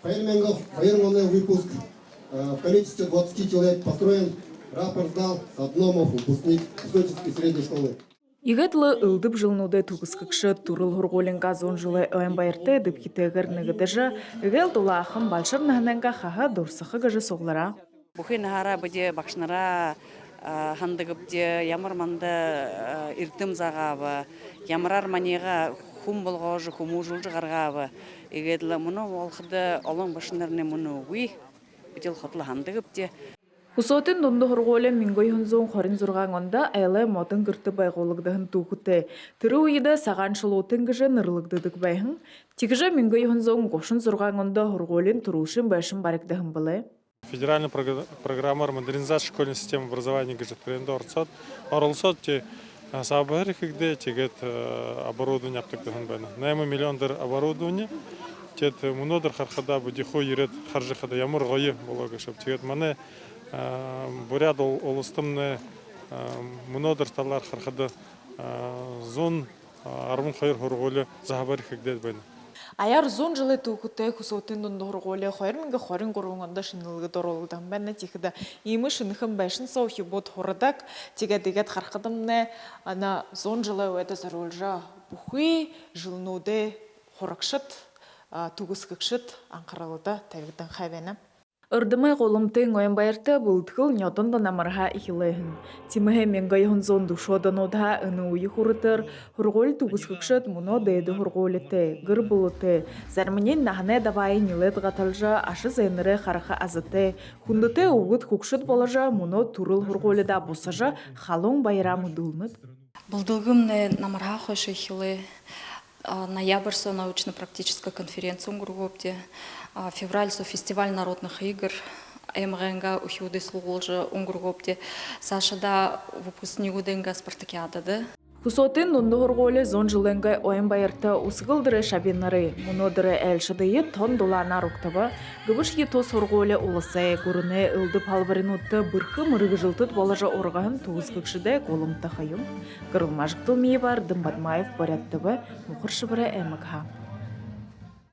2002 выпуск. В количестве 20 человек построен рапорт зал с одном выпускник Высоческой средней школы. Игетлы ылдып жылнуды тугыскыкшы турыл хурголинга зон жылы ОМБРТ дыпкитегер нигедежа игел тулахым балшыр нахнанга хаха дурсахы гажы соглара. Бухин хара бде бакшнара хандыгыбде ямарманда иртим загабы ямарар манега хум болгожу хуму жулжы гаргабы игетлы муну олхды олон башнарны муну уи бдел хотлы хандыгыбде Хусотын дунду хурголе мингой хунзон хорин зурган онда айлы мотын гырты байгуулыгдahын тугуте. Тыры уйда саган шылуутын гыжы нырлыгдыдык байхын. Тигжа мингой хунзон гошын зурган онда хурголин турушын байшын барыкдahын былы. Федеральная программа модернизации школьной системы образования гыжы пренді орцот. Орылсот те сабарих игде тегет оборудование аптыктahын байна. Найма миллиондар оборудование. Тет мунодыр хархада будихо ерет харжихада ямур гойы болога шап тегет мане буряд олыстымны мунодыр талар хархада зон армун хайр хорголе захабарих игде байна. Аяр зон жылы тугуте хусотын дунду хурголе хойрминга хорин гургонда шинылгы доролгдан бэнне тихда имы шынхым байшын соухи бот хорадак тигет хархадымне ана зон жылы уэда зарулжа бухи жылнуде хоракшыт тугыскыкшыт анкаралыда тавигдан хайвена. Ырдымай қолымтың ойынбайырты бұлтқыл ньотында намырға ихилайын. Тимахе менгай хунзон душодан ода ыны уйы хурытыр, хурғол тугыскыкшыт мұно дейді хурғолеті, гыр бұлыты. Зармінен нахне давай нилет ғаталжа, ашы зайныры қарақы азыты. Хундыты уғыт хукшыт болажа, мұно турыл хурғоледа босажа, халон байрамы дулмыд. Бұлдылғымны намырға қойшы ихилай. Ноябрьсо научно-практическая конференция унгургопте, февральсо фестиваль народных игр, МГНГ ухюды служа унгургопте, Сашада выпускнику денга спартакиадады. Хусотын дунду хурголе зон жылынгай ойынбайырты усгылдыры шабиннары, мұнодыры әлшідейі тон долана руктаба, гыбыш етос хурголе улысай көріне ылды палваринутты бұрхы мұрығы жылтыт болажа орғағын туғызгықшыдай қолымты қайым. Кырылмажықтыл мейі бар Дымбадмаев баряттыбы мұқыршы бірі әмікха.